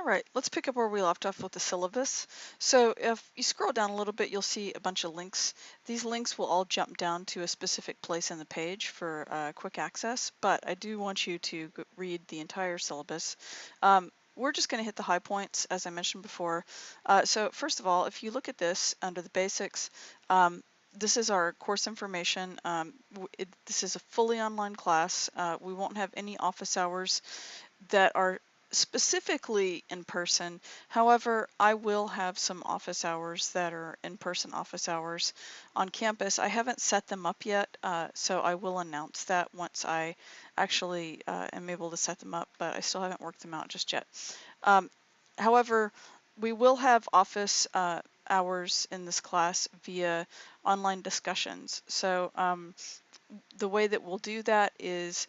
All right, let's pick up where we left off with the syllabus. So if you scroll down a little bit, you'll see a bunch of links. These links will all jump down to a specific place in the page for quick access, but I do want you to read the entire syllabus. We're just going to hit the high points, as I mentioned before. So first of all, if you look at this under the basics, this is our course information. This is a fully online class. We won't have any office hours that are specifically in person. However, I will have some office hours that are in-person office hours on campus. I haven't set them up yet, so I will announce that once I actually am able to set them up, but I still haven't worked them out just yet. However, we will have office hours in this class via online discussions. So the way that we'll do that is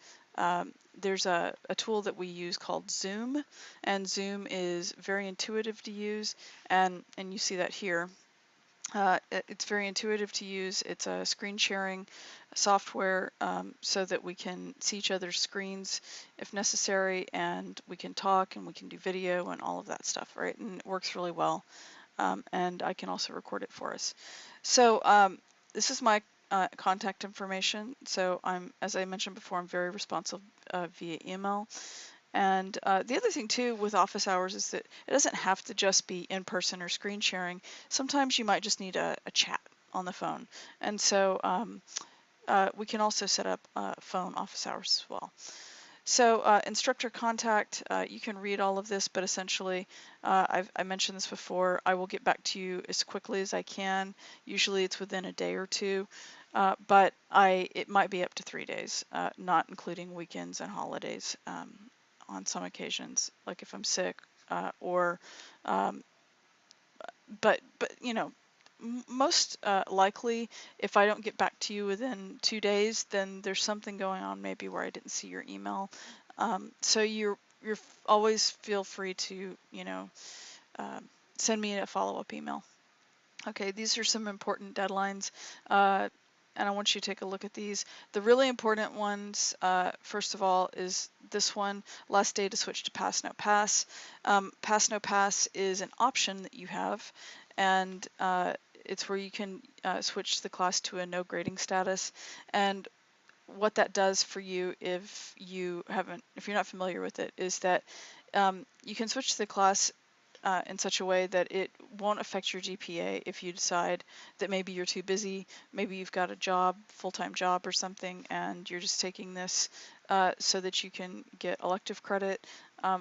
there's a tool that we use called Zoom, and Zoom is very intuitive to use, and you see that here. It's very intuitive to use. It's a screen sharing software so that we can see each other's screens if necessary, and we can talk and we can do video and all of that stuff, right? And it works really well. And I can also record it for us. So this is my contact information. So as I mentioned before, I'm very responsive via email. And the other thing too with office hours is that it doesn't have to just be in person or screen sharing. Sometimes you might just need a chat on the phone. And so we can also set up phone office hours as well. So Instructor Contact, you can read all of this, but essentially, I mentioned this before, I will get back to you as quickly as I can. Usually it's within a day or two, but it might be up to 3 days, not including weekends and holidays on some occasions, like if I'm sick or, but you know, most likely, if I don't get back to you within 2 days, then there's something going on maybe where I didn't see your email. So you're always feel free to, you know, send me a follow-up email. Okay, these are some important deadlines, and I want you to take a look at these. The really important ones, first of all, is this one, last day to switch to Pass No Pass. Pass No Pass is an option that you have, and it's where you can switch the class to a no grading status. And what that does for you, if you're not familiar with it, is that you can switch the class in such a way that it won't affect your GPA if you decide that maybe you're too busy, maybe you've got a job, full-time job or something, and you're just taking this so that you can get elective credit,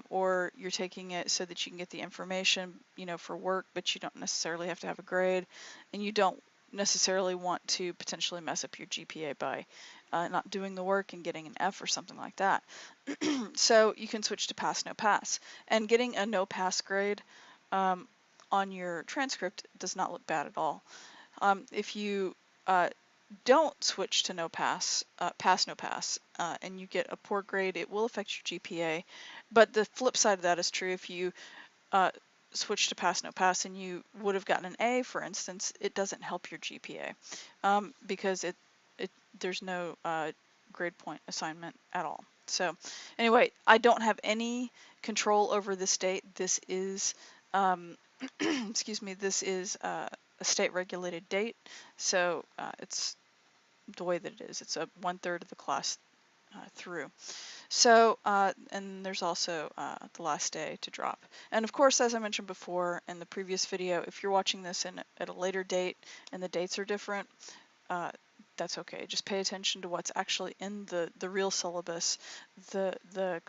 or you're taking it so that you can get the information, you know, for work, but you don't necessarily have to have a grade, and you don't necessarily want to potentially mess up your GPA by not doing the work and getting an F or something like that. So you can switch to Pass No Pass, and getting a no pass grade on your transcript does not look bad at all. If you don't switch to Pass No Pass, and you get a poor grade, it will affect your GPA. But the flip side of that is true. If you switch to Pass No Pass and you would have gotten an A, for instance, it doesn't help your GPA because there's no grade point assignment at all. So anyway, I don't have any control over this date. This is, excuse me, this is a state regulated date. So it's the way that it is. It's a 1/3 of the class through. So, and there's also the last day to drop. And of course, as I mentioned before in the previous video, if you're watching this at a later date and the dates are different, that's okay. Just pay attention to what's actually in the real syllabus. The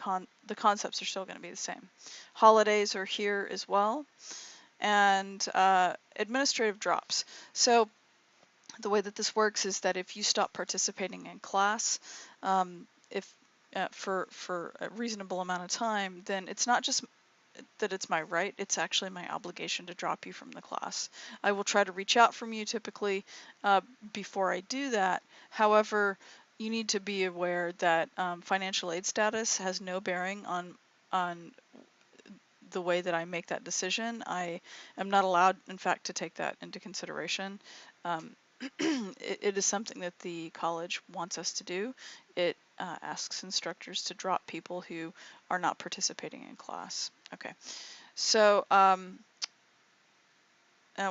concepts are still going to be the same. Holidays are here as well, and administrative drops. So the way that this works is that if you stop participating in class, for a reasonable amount of time, then it's not just that it's my right, it's actually my obligation to drop you from the class. I will try to reach out from you typically before I do that. However, you need to be aware that financial aid status has no bearing on the way that I make that decision. I am not allowed, in fact, to take that into consideration. It is something that the college wants us to do. It asks instructors to drop people who are not participating in class. Okay, So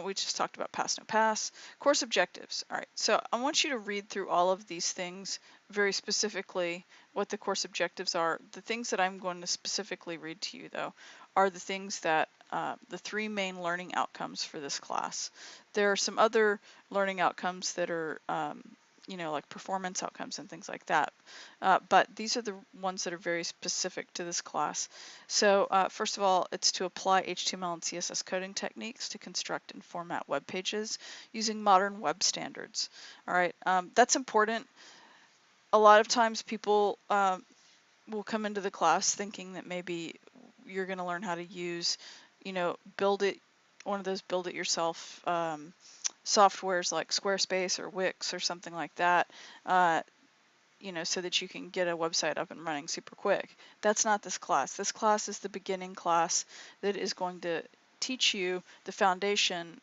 we just talked about pass, no pass. Course objectives. All right, so I want you to read through all of these things very specifically, what the course objectives are. The things that I'm going to specifically read to you, though, are the things that the 3 main learning outcomes for this class. There are some other learning outcomes that are you know, like performance outcomes and things like that. But these are the ones that are very specific to this class. So first of all, it's to apply HTML and CSS coding techniques to construct and format web pages using modern web standards. All right, that's important. A lot of times people will come into the class thinking that maybe you're going to learn how to use, you know, one of those build it yourself softwares like Squarespace or Wix or something like that, you know, so that you can get a website up and running super quick. That's not this class. This class is the beginning class that is going to teach you the foundation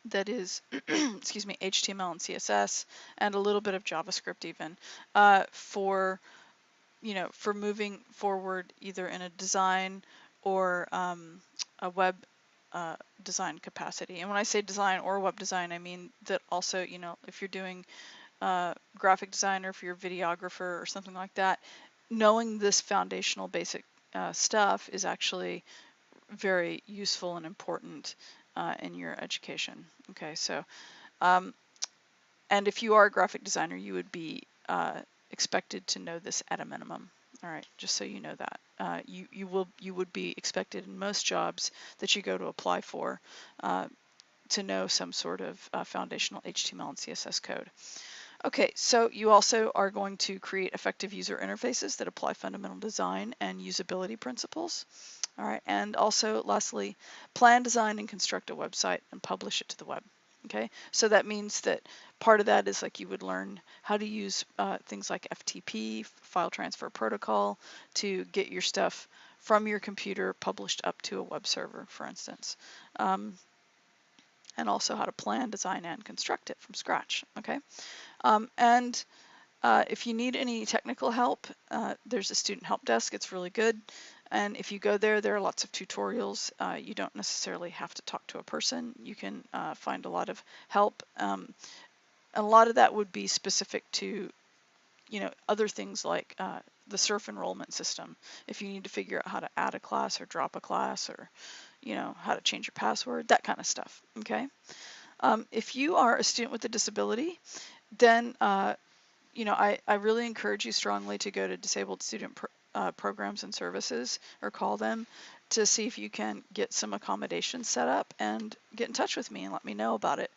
that is, excuse me, HTML and CSS and a little bit of JavaScript even for, you know, for moving forward either in a design or a web design capacity. And when I say design or web design, I mean that also, you know, if you're doing graphic design or if you're a videographer or something like that, knowing this foundational basic stuff is actually very useful and important in your education. Okay, so and if you are a graphic designer, you would be expected to know this at a minimum. All right, just so you know that you would be expected in most jobs that you go to apply for to know some sort of foundational HTML and CSS code. Okay, so you also are going to create effective user interfaces that apply fundamental design and usability principles. All right, and also lastly, plan, design, and construct a website and publish it to the web. Okay, so that means that part of that is like you would learn how to use things like FTP, file transfer protocol, to get your stuff from your computer published up to a web server, for instance. And also how to plan, design, and construct it from scratch. Okay. And if you need any technical help, there's a student help desk. It's really good. And if you go there, there are lots of tutorials. You don't necessarily have to talk to a person. You can find a lot of help. A lot of that would be specific to, you know, other things like the SURF enrollment system. If you need to figure out how to add a class or drop a class, or, you know, how to change your password, that kind of stuff. Okay. If you are a student with a disability, then you know, I really encourage you strongly to go to Disabled Student Programs and Services, or call them, to see if you can get some accommodations set up and get in touch with me and let me know about it.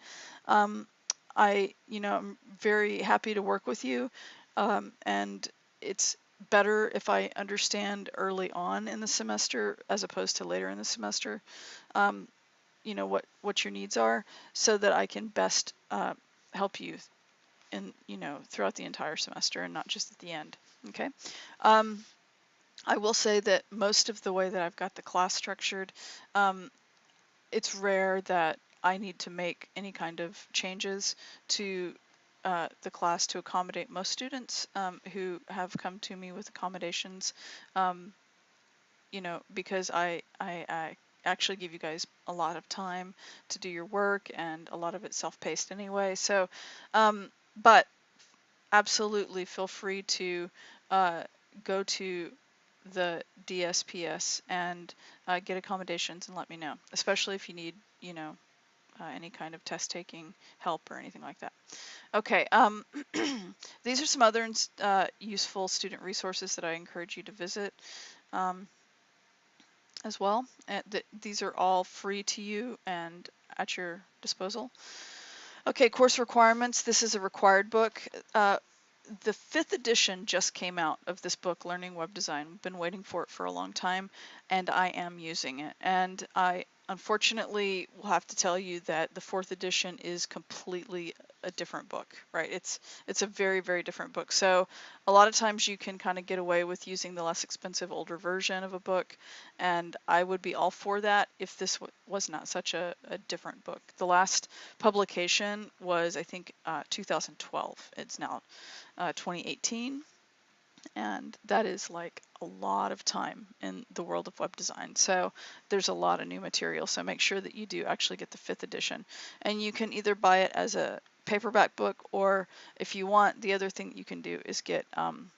You know, I'm very happy to work with you, and it's better if I understand early on in the semester as opposed to later in the semester, you know, what your needs are, so that I can best help you in, you know, throughout the entire semester and not just at the end. Okay. I will say that most of the way that I've got the class structured, it's rare that I need to make any kind of changes to the class to accommodate most students who have come to me with accommodations, you know, because I actually give you guys a lot of time to do your work, and a lot of it's self-paced anyway. So, but absolutely feel free to go to the DSPS and get accommodations and let me know, especially if you need, you know, any kind of test taking help or anything like that. Okay, these are some other useful student resources that I encourage you to visit as well. These are all free to you and at your disposal. Okay, course requirements. This is a required book. The 5th edition just came out of this book, Learning Web Design. We've been waiting for it for a long time, and I am using it. And I unfortunately will have to tell you that the 4th edition is completely a different book, right? It's a very, very different book. So a lot of times you can kind of get away with using the less expensive older version of a book, and I would be all for that if this was not such a different book. The last publication was, I think, 2012. It's now 2018. and that is like a lot of time in the world of web design. So there's a lot of new material. So make sure that you do actually get the 5th edition, and you can either buy it as a paperback book, or if you want, the other thing you can do is get an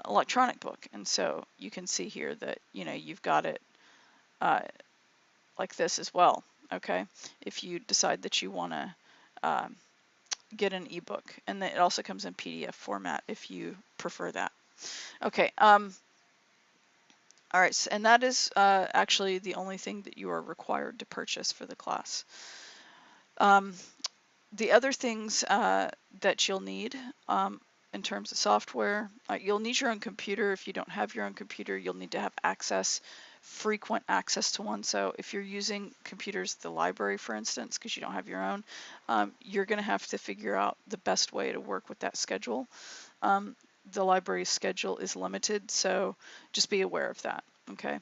electronic book. And so you can see here that you've got it uh, like this as well. Okay, if you decide that you want to get an ebook, and then it also comes in PDF format if you prefer that. Okay. All right, and that is actually the only thing that you are required to purchase for the class. The other things that you'll need in terms of software, you'll need your own computer. If you don't have your own computer, you'll need to have frequent access to one. So if you're using computers at the library, for instance, because you don't have your own, you're going to have to figure out the best way to work with that schedule. The library's schedule is limited, so just be aware of that. Okay.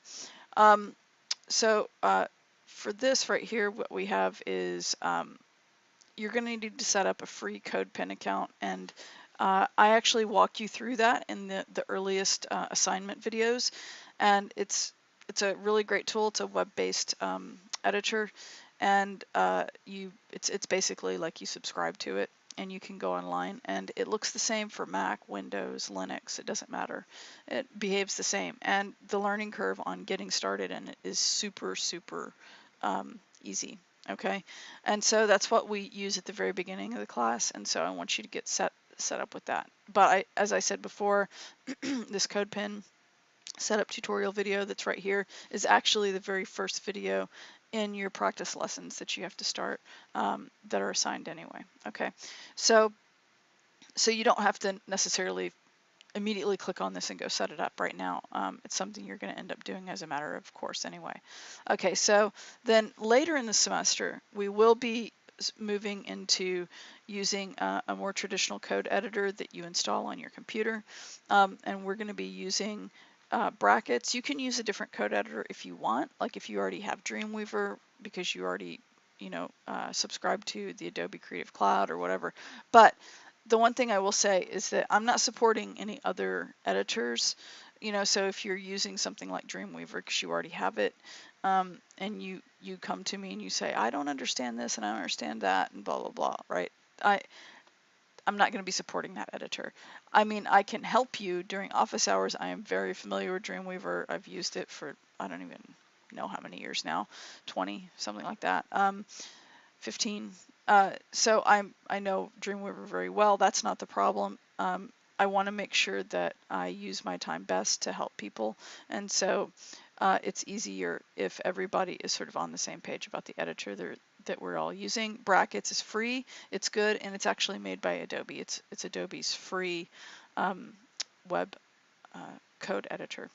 So for this right here, what we have is you're going to need to set up a free CodePen account, and I actually walk you through that in the earliest assignment videos, and it's a really great tool. It's a web-based editor, and it's basically like you subscribe to it, and you can go online, and it looks the same for Mac, Windows, Linux. It doesn't matter. It behaves the same, and the learning curve on getting started in it is super easy. Okay, and so that's what we use at the very beginning of the class, and so I want you to get set up with that. But as I said before, this CodePen setup tutorial video that's right here is actually the very first video in your practice lessons that you have to start that are assigned anyway. Okay, so you don't have to necessarily immediately click on this and go set it up right now. It's something you're going to end up doing as a matter of course anyway. Okay, so then later in the semester, we will be moving into using a more traditional code editor that you install on your computer. And we're going to be using brackets. You can use a different code editor if you want, like if you already have Dreamweaver because you already subscribe to the Adobe Creative Cloud or whatever. But the one thing I will say is that I'm not supporting any other editors, so if you're using something like Dreamweaver because you already have it, and you come to me and you say, I don't understand this and I don't understand that and blah, blah, blah, right? I'm not going to be supporting that editor. I mean, I can help you during office hours. I am very familiar with Dreamweaver. I've used it for, I don't even know how many years now, 20, something like that. 15. So I know Dreamweaver very well. That's not the problem. I want to make sure that I use my time best to help people, and so it's easier if everybody is sort of on the same page about the editor that we're all using. Brackets is free, it's good, and it's actually made by Adobe. It's Adobe's free web code editor.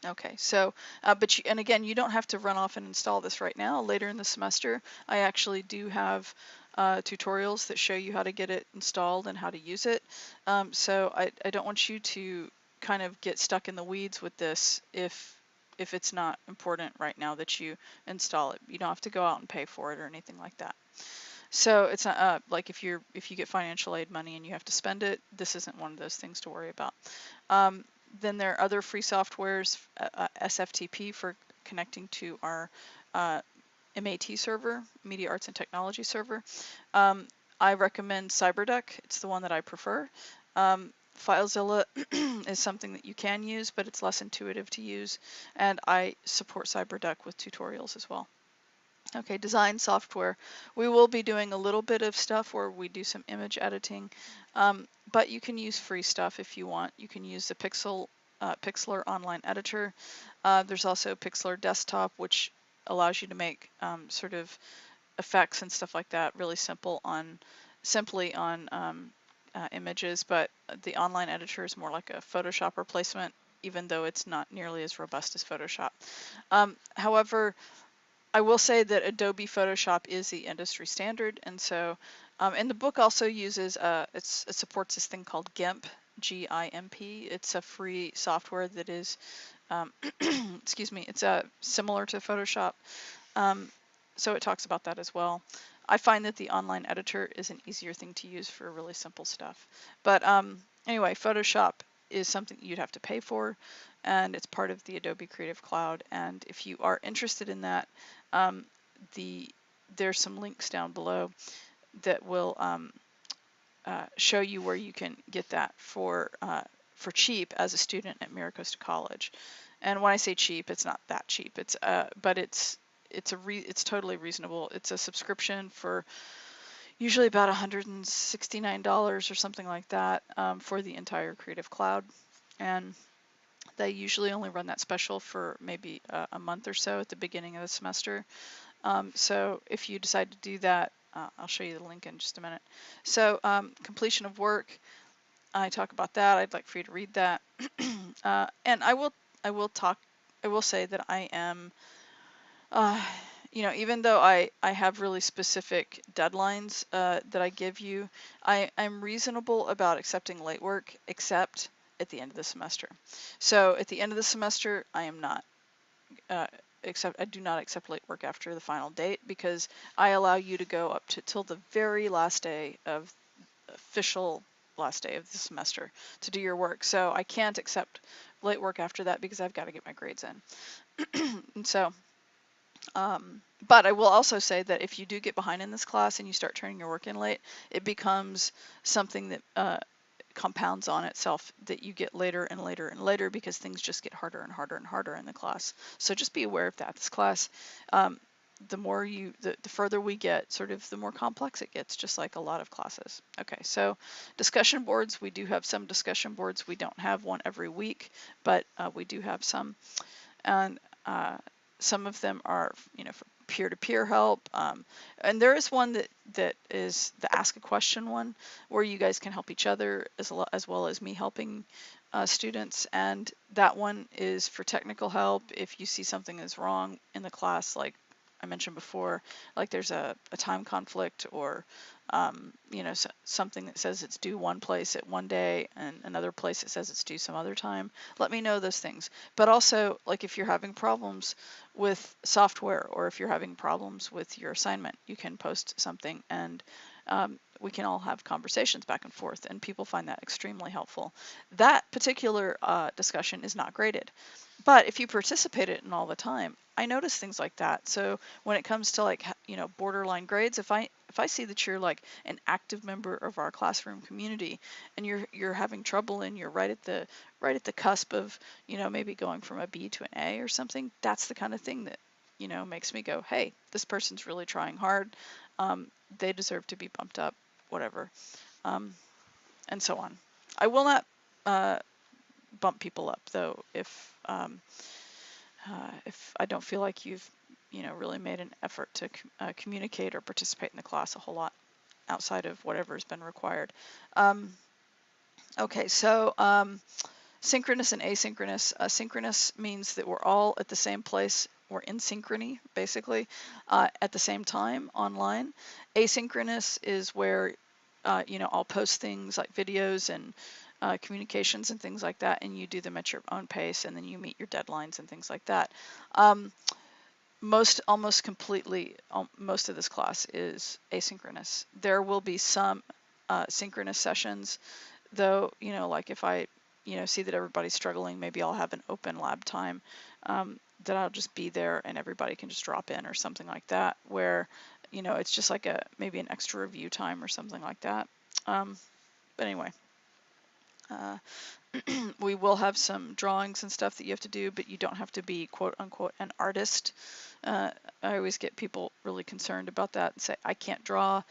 Okay, so, and again, you don't have to run off and install this right now. Later in the semester, I actually do have tutorials that show you how to get it installed and how to use it. So I don't want you to kind of get stuck in the weeds with this if it's not important right now that you install it. You don't have to go out and pay for it or anything like that. So it's not like if you get financial aid money and you have to spend it, this isn't one of those things to worry about. Then there are other free softwares, SFTP for connecting to our MAT server, Media Arts and Technology server. I recommend CyberDuck. It's the one that I prefer. FileZilla is something that you can use, but it's less intuitive to use, and I support CyberDuck with tutorials as well. Okay, design software. We will be doing a little bit of stuff where we do some image editing, but you can use free stuff if you want. You can use the Pixlr online editor. There's also Pixlr desktop, which allows you to make sort of effects and stuff like that really simply on images, but the online editor is more like a Photoshop replacement, even though it's not nearly as robust as Photoshop. However, I will say that Adobe Photoshop is the industry standard, and so, and the book also uses, it supports this thing called GIMP, G-I-M-P. It's a free software that is, excuse me, it's similar to Photoshop, so it talks about that as well. I find that the online editor is an easier thing to use for really simple stuff. But anyway, Photoshop is something you'd have to pay for, and it's part of the Adobe Creative Cloud. And if you are interested in that, um, there's some links down below that will show you where you can get that for cheap as a student at Miracosta College. And when I say cheap, it's not that cheap. But it's totally reasonable. It's a subscription for usually about $169 or something like that, for the entire Creative Cloud. And they usually only run that special for maybe a month or so at the beginning of the semester. So if you decide to do that, I'll show you the link in just a minute. So completion of work, I talk about that. I'd like for you to read that. And I will say that I am, even though I have really specific deadlines that I give you, I'm reasonable about accepting late work, except at the end of the semester. So at the end of the semester, I am not. I do not accept late work after the final date, because I allow you to go up to till the very last day of official last day of the semester to do your work. So I can't accept late work after that because I've got to get my grades in. And so, but I will also say that if you do get behind in this class and you start turning your work in late, it becomes something that compounds on itself, that you get later and later and later, because things just get harder and harder and harder in the class. So just be aware of that. This class, the further we get, sort of the more complex it gets, just like a lot of classes. Okay, so discussion boards, we do have some discussion boards. We don't have one every week, but we do have some. And some of them are, for peer-to-peer help. And there is one that is the Ask a Question one, where you guys can help each other as well as me helping students. And that one is for technical help. If you see something is wrong in the class, like I mentioned before, like there's a time conflict, or something that says it's due one place at one day and another place that says it's due some other time, let me know those things. But also, like if you're having problems with software, or if you're having problems with your assignment, you can post something, and we can all have conversations back and forth, and people find that extremely helpful. That particular discussion is not graded, but if you participate in it all the time, I notice things like that. So when it comes to, like, borderline grades, if I see that you're like an active member of our classroom community, and you're having trouble, and you're right at the cusp of, maybe going from a B to an A or something, that's the kind of thing that, makes me go, hey, this person's really trying hard. They deserve to be bumped up, whatever, and so on. I will not bump people up, though, if I don't feel like you've really made an effort to communicate or participate in the class a whole lot outside of whatever has been required. Okay, so synchronous and asynchronous. Synchronous means that we're all at the same place. We're in synchrony, basically, at the same time online. Asynchronous is where I'll post things like videos and communications and things like that, and you do them at your own pace, and then you meet your deadlines and things like that. Almost completely, most of this class is asynchronous. There will be some synchronous sessions, though, like if I see that everybody's struggling, maybe I'll have an open lab time that I'll just be there and everybody can just drop in, or something like that, where it's just like maybe an extra review time or something like that. But anyway, we will have some drawings and stuff that you have to do, but you don't have to be quote unquote an artist. I always get people really concerned about that and say, I can't draw.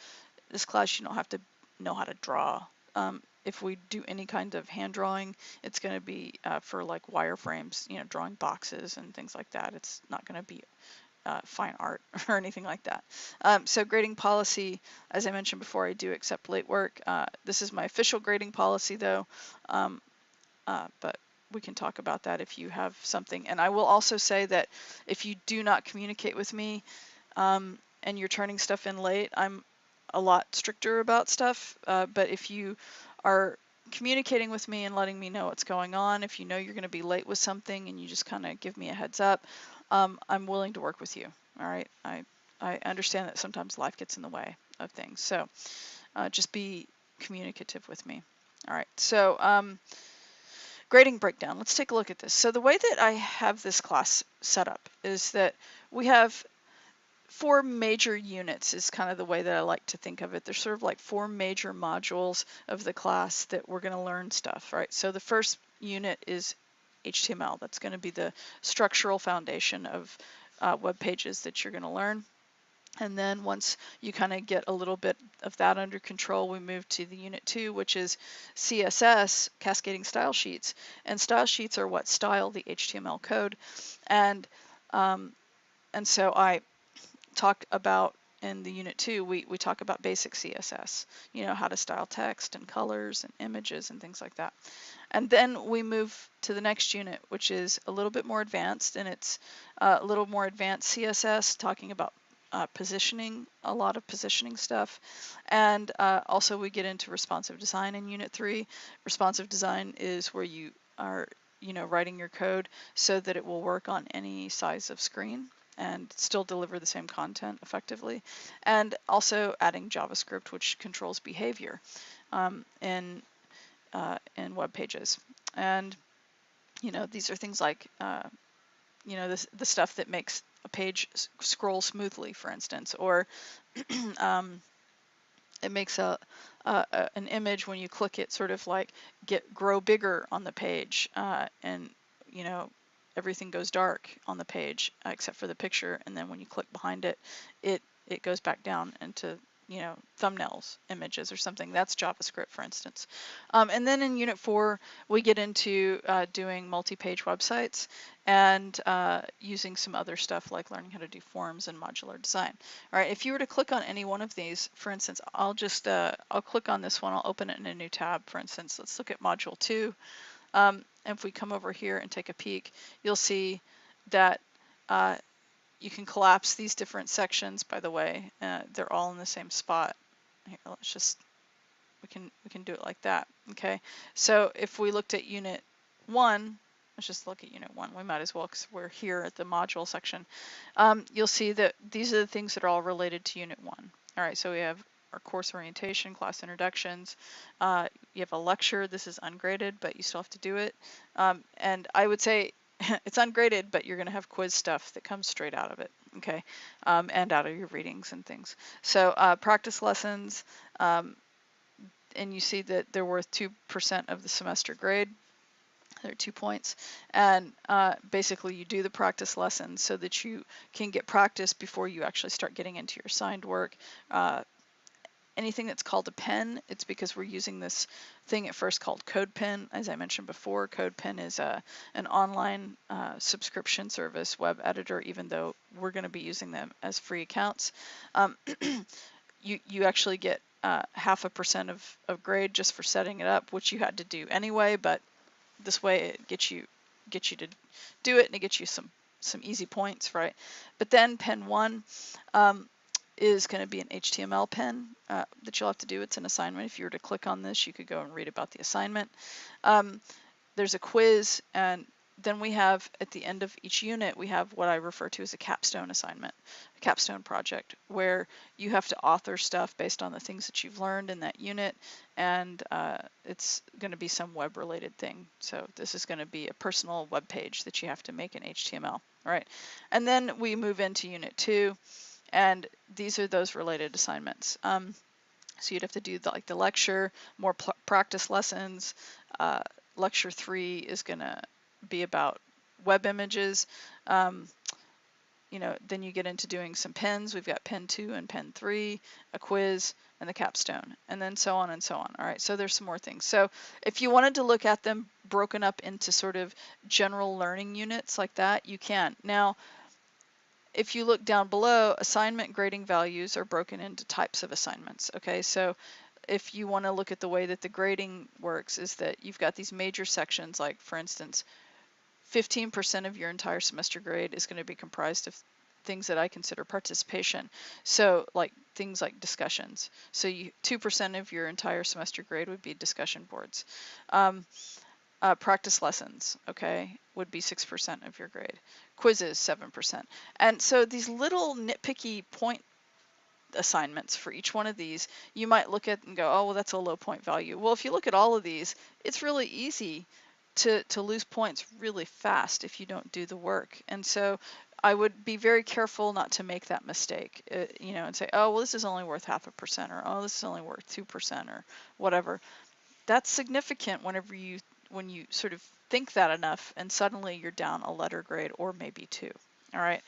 This class, you don't have to know how to draw. If we do any kind of hand drawing, it's going to be for like wireframes, drawing boxes and things like that. It's not going to be fine art or anything like that. So grading policy, as I mentioned before, I do accept late work. This is my official grading policy, though, but we can talk about that if you have something. And I will also say that if you do not communicate with me and you're turning stuff in late, I'm a lot stricter about stuff. But if you are communicating with me and letting me know what's going on, if you know you're going to be late with something and you just kind of give me a heads up, I'm willing to work with you. All right. I understand that sometimes life gets in the way of things. So just be communicative with me. All right. So Grading breakdown. Let's take a look at this. So the way that I have this class set up is that we have 4 major units is kind of the way that I like to think of it. There's sort of like 4 major modules of the class that we're going to learn stuff, right? So the first unit is HTML. That's going to be the structural foundation of web pages that you're going to learn. And then once you kind of get a little bit of that under control, we move to the unit 2, which is CSS, cascading style sheets. And style sheets are what style the HTML code. And so I talk about in the unit 2, we talk about basic CSS, you know, how to style text and colors and images and things like that. And then we move to the next unit, which is a little bit more advanced, and it's a little more advanced CSS, talking about positioning, a lot of positioning stuff. And also we get into responsive design in unit 3. Responsive design is where you are, you know, writing your code so that it will work on any size of screen and still deliver the same content effectively. And also adding JavaScript, which controls behavior in web pages. And, you know, these are things like, you know, the stuff that makes a page scroll smoothly, for instance, or it makes an image when you click it sort of like grow bigger on the page, and you know, everything goes dark on the page except for the picture, and then when you click behind it, it goes back down into, you know, thumbnails, images or something. That's JavaScript, for instance. And then in unit 4, we get into doing multi-page websites and using some other stuff like learning how to do forms and modular design. All right, if you were to click on any one of these, for instance, I'll click on this one, I'll open it in a new tab, for instance. Let's look at module 2. And if we come over here and take a peek, you'll see that you can collapse these different sections, by the way. They're all in the same spot. Here, let's just, we can do it like that, okay? So if we looked at unit 1, let's just look at unit 1. We might as well, because we're here at the module section. You'll see that these are the things that are all related to unit 1. All right, so we have our course orientation, class introductions. You have a lecture. This is ungraded, but you still have to do it. And I would say it's ungraded, but you're going to have quiz stuff that comes straight out of it, okay, and out of your readings and things. So practice lessons, and you see that they're worth 2% of the semester grade. They're 2 points, and basically you do the practice lessons so that you can get practice before you actually start getting into your assigned work. Anything that's called a pen, it's because we're using this thing at first called CodePen. As I mentioned before, CodePen is an online subscription service web editor, even though we're going to be using them as free accounts. You actually get 0.5% of grade just for setting it up, which you had to do anyway, but this way it gets you to do it, and it gets you some easy points, right? But then Pen 1 is going to be an HTML pen that you'll have to do. It's an assignment. If you were to click on this, you could go and read about the assignment. There's a quiz, and then we have, at the end of each unit, we have what I refer to as a capstone assignment, a capstone project, where you have to author stuff based on the things that you've learned in that unit, and it's going to be some web-related thing. So this is going to be a personal web page that you have to make in HTML. All right, and then we move into unit 2. And these are those related assignments. So you'd have to do like the lecture, more practice lessons. Lecture 3 is going to be about web images. You know, then you get into doing some pens. We've got pen 2 and pen 3, a quiz, and the capstone, and then so on and so on. All right, so there's some more things. So if you wanted to look at them broken up into sort of general learning units like that, you can. Now, if you look down below, assignment grading values are broken into types of assignments. Okay, so if you want to look at the way that the grading works, is that you've got these major sections, like for instance, 15% of your entire semester grade is going to be comprised of things that I consider participation. So like things like discussions. So 2% of your entire semester grade would be discussion boards. Practice lessons, okay, would be 6% of your grade. Quizzes, 7%. And so these little nitpicky point assignments for each one of these, you might look at and go, oh, well, that's a low point value. Well, if you look at all of these, it's really easy to lose points really fast if you don't do the work. And so I would be very careful not to make that mistake, you know, and say, oh, well, this is only worth 0.5%, or oh, this is only worth 2%, or whatever. That's significant when you sort of think that enough, and suddenly you're down a letter grade or maybe two. All right,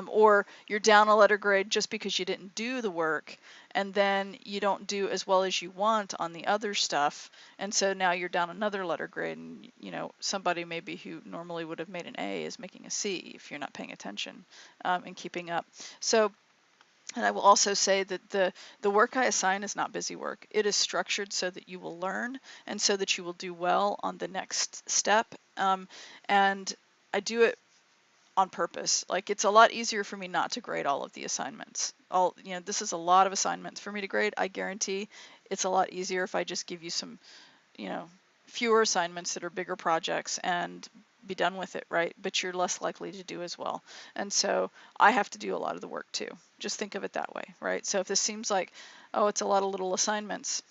or you're down a letter grade just because you didn't do the work, and then you don't do as well as you want on the other stuff, and so now you're down another letter grade, and you know, somebody maybe who normally would have made an A is making a C if you're not paying attention and keeping up. So, and I will also say that the work I assign is not busy work. It is structured so that you will learn and so that you will do well on the next step. And I do it on purpose. Like, it's a lot easier for me not to grade all of the assignments. You know, this is a lot of assignments for me to grade. I guarantee it's a lot easier if I just give you some, you know, fewer assignments that are bigger projects and be done with it, right? But you're less likely to do as well. And so I have to do a lot of the work too. Just think of it that way, right? So if this seems like, oh, it's a lot of little assignments,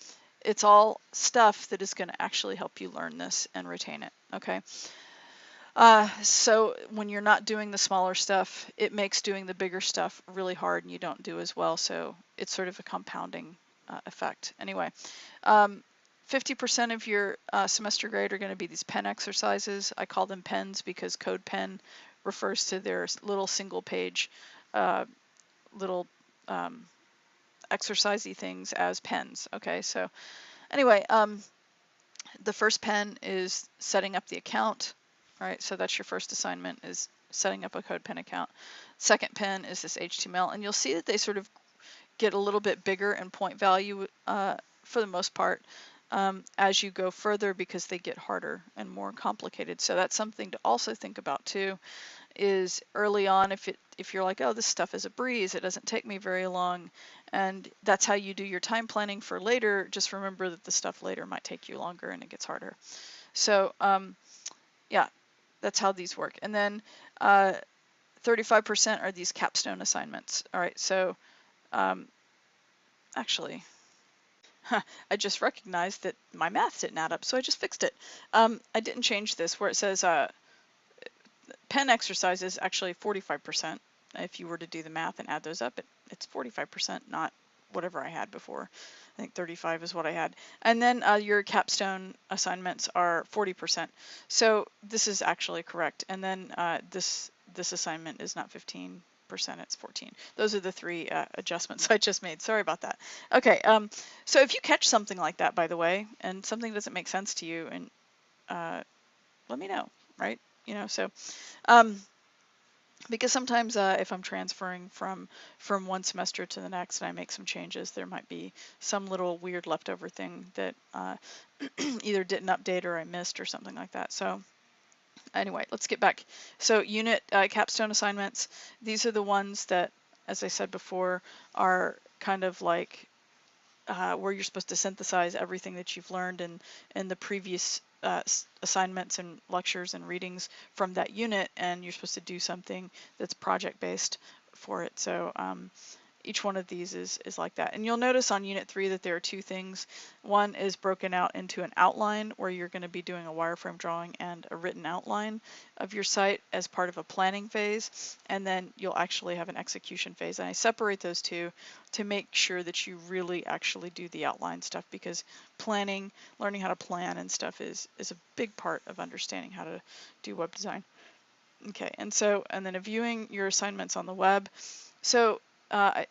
it's all stuff that is going to actually help you learn this and retain it, okay? So when you're not doing the smaller stuff, it makes doing the bigger stuff really hard and you don't do as well. So it's sort of a compounding effect. Anyway, 50% of your semester grade are going to be these pen exercises. I call them pens because Code Pen refers to their little single page little exercisey things as pens. Okay, so anyway, the first pen is setting up the account. Right, so that's your first assignment, is setting up a CodePen account. Second pen is this HTML, and you'll see that they sort of get a little bit bigger in point value for the most part as you go further because they get harder and more complicated. So that's something to also think about too, is early on if you're like, oh, this stuff is a breeze, it doesn't take me very long, and that's how you do your time planning for later, just remember that the stuff later might take you longer and it gets harder. So yeah, that's how these work. And then 35% are these capstone assignments. All right, so actually, I just recognized that my math didn't add up, so I just fixed it. I didn't change this where it says pen exercises, actually 45%. If you were to do the math and add those up, it's 45%, not whatever I had before. I think 35 is what I had. And then your capstone assignments are 40%. So this is actually correct. And then this assignment is not 15%, it's 14. Those are the three adjustments I just made. Sorry about that. Okay, so if you catch something like that, by the way, and something doesn't make sense to you, and let me know, right? You know, so because sometimes if I'm transferring from one semester to the next and I make some changes, there might be some little weird leftover thing that either didn't update or I missed or something like that. So anyway, let's get back. So unit capstone assignments, these are the ones that, as I said before, are kind of like where you're supposed to synthesize everything that you've learned in the previous assignments and lectures and readings from that unit, and you're supposed to do something that's project-based for it. So each one of these is like that. And you'll notice on Unit 3 that there are two things. One is broken out into an outline where you're going to be doing a wireframe drawing and a written outline of your site as part of a planning phase. And then you'll actually have an execution phase. And I separate those two to make sure that you really actually do the outline stuff, because planning, learning how to plan and stuff is a big part of understanding how to do web design. Okay, and then viewing your assignments on the web. So I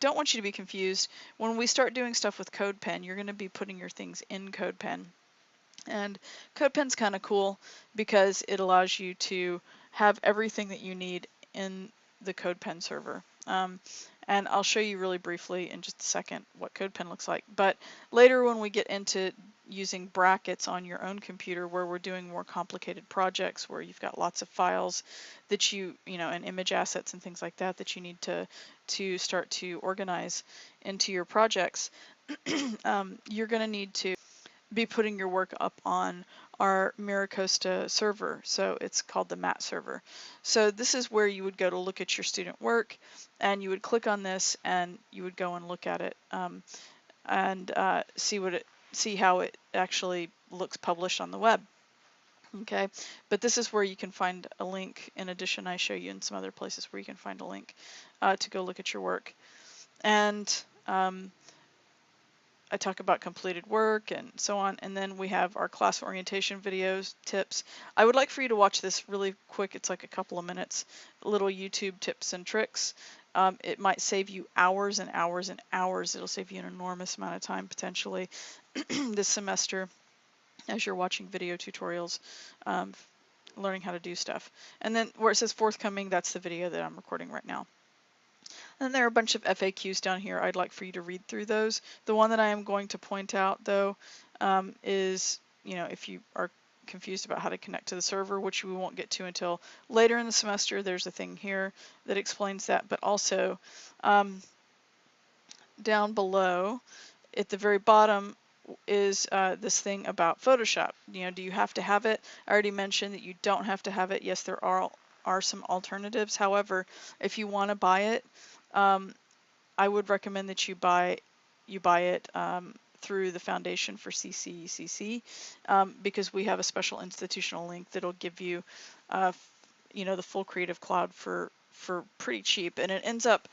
don't want you to be confused. When we start doing stuff with CodePen, you're going to be putting your things in CodePen. And CodePen's kind of cool because it allows you to have everything that you need in the CodePen server. And I'll show you really briefly in just a second what CodePen looks like. But later when we get into using brackets on your own computer, where we're doing more complicated projects where you've got lots of files that you know, and image assets and things like that that you need to start to organize into your projects, you're going to need to be putting your work up on our MiraCosta server. So it's called the MAT server. So this is where you would go to look at your student work, and you would click on this and you would go and look at it and see how it actually looks published on the web. Okay, but this is where you can find a link. In addition, I show you in some other places where you can find a link to go look at your work. And I talk about completed work and so on, and then we have our class orientation videos, tips. I would like for you to watch this really quick. It's like a couple of minutes, little YouTube tips and tricks. It might save you hours and hours and hours. It'll save you an enormous amount of time potentially this semester as you're watching video tutorials, um, learning how to do stuff. And then where it says forthcoming, that's the video that I'm recording right now. And there are a bunch of FAQs down here. I'd like for you to read through those. The one that I am going to point out though is, if you are confused about how to connect to the server, which we won't get to until later in the semester, there's a thing here that explains that. But also down below at the very bottom is this thing about Photoshop. Do you have to have it? I already mentioned that you don't have to have it. Yes, there are some alternatives. However, if you want to buy it, I would recommend that you buy it through the Foundation for CCECC because we have a special institutional link that'll give you, the full Creative Cloud for pretty cheap, and it ends up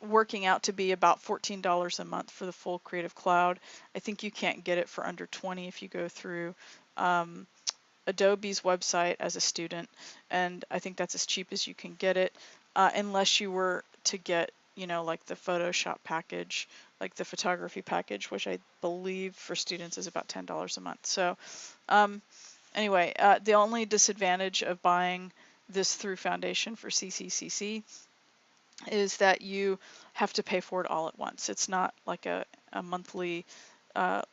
working out to be about $14 a month for the full Creative Cloud. I think you can't get it for under 20 if you go through Adobe's website as a student, and I think that's as cheap as you can get it, unless you were to get, like the Photoshop package, like the photography package, which I believe for students is about $10 a month. So anyway, the only disadvantage of buying this through Foundation for CCCC is that you have to pay for it all at once. It's not like a monthly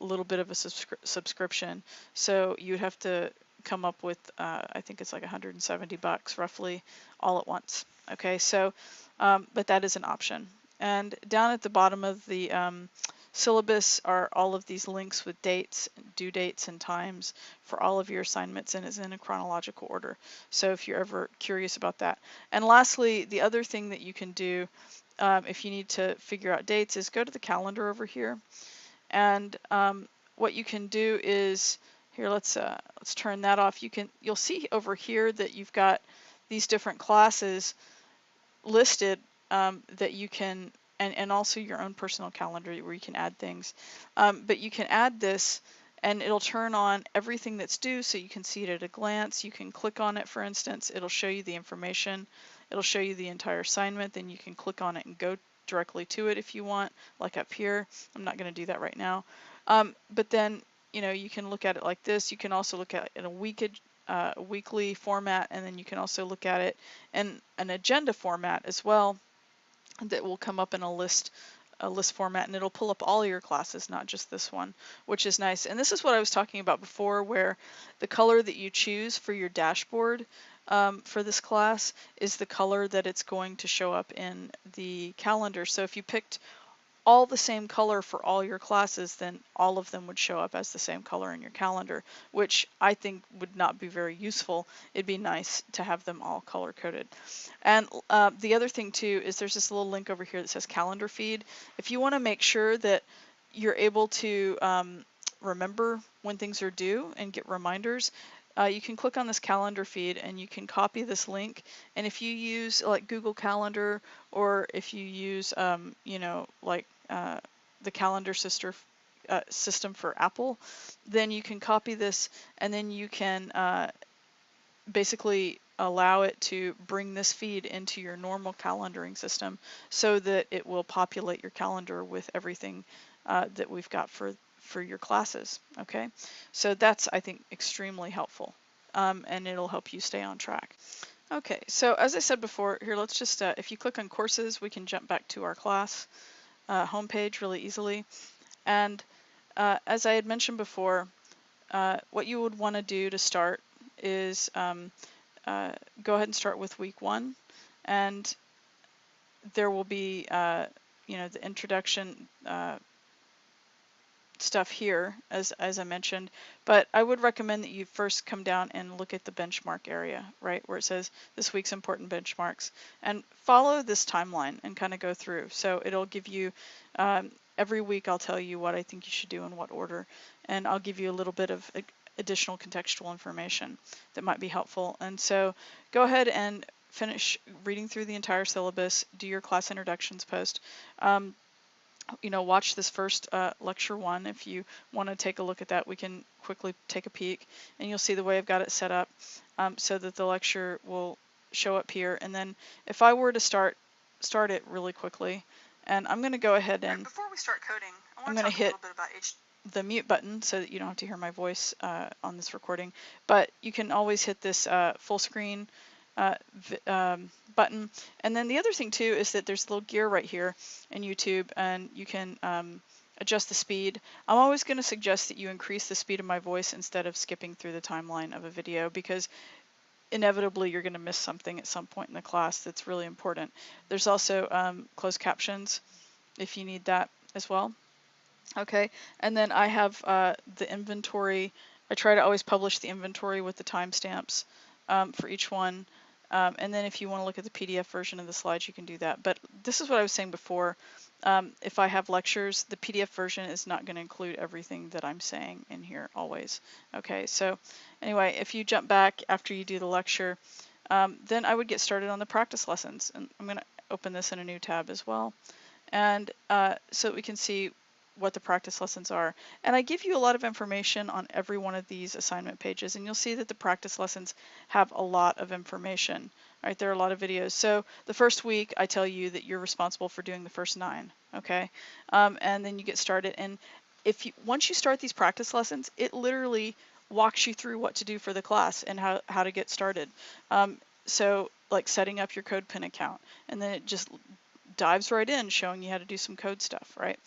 little bit of a subscription. So you'd have to come up with, I think it's like $170 roughly all at once. Okay, so, but that is an option. And down at the bottom of the syllabus are all of these links with dates, due dates, and times for all of your assignments, and is in a chronological order. So if you're ever curious about that. And lastly, the other thing that you can do if you need to figure out dates is go to the calendar over here. And what you can do is, here, let's turn that off. You'll see over here that you've got these different classes listed that you can, and also your own personal calendar where you can add things. But you can add this and it'll turn on everything that's due so you can see it at a glance. You can click on it, for instance, it'll show you the information. It'll show you the entire assignment, then you can click on it and go directly to it if you want, like up here. I'm not going to do that right now. But then, you can look at it like this. You can also look at it in a weekly format, and then you can also look at it in an agenda format as well that will come up in a list format, and it'll pull up all your classes, not just this one, which is nice. And this is what I was talking about before, where the color that you choose for your dashboard for this class is the color that it's going to show up in the calendar. So if you picked all the same color for all your classes, then all of them would show up as the same color in your calendar, which I think would not be very useful. It'd be nice to have them all color coded. And the other thing too is there's this little link over here that says calendar feed. If you want to make sure that you're able to remember when things are due and get reminders, you can click on this calendar feed and you can copy this link. And if you use like Google Calendar, or if you use, like the calendar system for Apple, then you can copy this and then you can basically allow it to bring this feed into your normal calendaring system so that it will populate your calendar with everything that we've got for your classes. Okay, so that's, I think, extremely helpful, and it'll help you stay on track. Okay, so as I said before, here, let's just, if you click on courses, we can jump back to our class homepage really easily. And as I had mentioned before, what you would want to do to start is go ahead and start with week 1, and there will be the introduction stuff here as I mentioned, but I would recommend that you first come down and look at the benchmark area, right, where it says this week's important benchmarks, and follow this timeline and kind of go through. So it'll give you every week I'll tell you what I think you should do in what order, and I'll give you a little bit of additional contextual information that might be helpful. And so go ahead and finish reading through the entire syllabus, do your class introductions post. Watch this first lecture 1. If you want to take a look at that, we can quickly take a peek, and you'll see the way I've got it set up so that the lecture will show up here. And then if I were to start it really quickly, and I'm going to go ahead and before we start coding, I'm going to hit the mute button so that you don't have to hear my voice on this recording. But you can always hit this full screen button. And then the other thing too is that there's a little gear right here in YouTube, and you can adjust the speed. I'm always going to suggest that you increase the speed of my voice instead of skipping through the timeline of a video, because inevitably you're going to miss something at some point in the class that's really important. There's also closed captions if you need that as well. Okay, and then I have the inventory. I try to always publish the inventory with the timestamps for each one. And then if you want to look at the PDF version of the slides, you can do that. But this is what I was saying before. If I have lectures, the PDF version is not going to include everything that I'm saying in here always. Okay, so anyway, if you jump back after you do the lecture, then I would get started on the practice lessons. And I'm going to open this in a new tab as well. And so that we can see what the practice lessons are. And I give you a lot of information on every one of these assignment pages, and you'll see that the practice lessons have a lot of information. Right, there are a lot of videos. So the first week I tell you that you're responsible for doing the first 9, okay? And then you get started, and once you start these practice lessons, it literally walks you through what to do for the class and how to get started. So like setting up your CodePen account, and then it just dives right in showing you how to do some code stuff, right?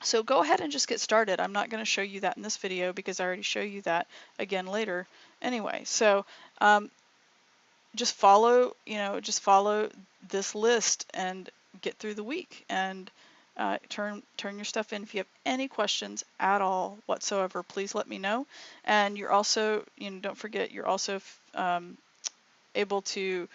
So go ahead and just get started. I'm not going to show you that in this video because I already show you that again later anyway. So just follow this list and get through the week, and turn your stuff in. If you have any questions at all whatsoever, please let me know. And you're also, don't forget, you're also able to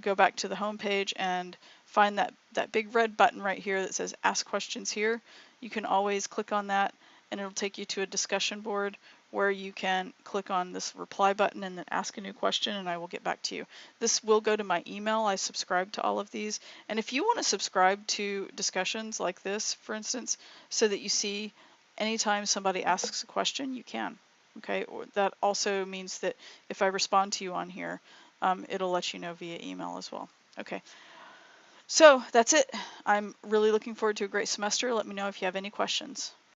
go back to the home page and find that big red button right here that says Ask Questions Here. You can always click on that, and it'll take you to a discussion board where you can click on this reply button and then ask a new question, and I will get back to you. This will go to my email. I subscribe to all of these. And if you want to subscribe to discussions like this, for instance, so that you see anytime somebody asks a question, you can. Okay, that also means that if I respond to you on here, it'll let you know via email as well. Okay, so that's it. I'm really looking forward to a great semester. Let me know if you have any questions.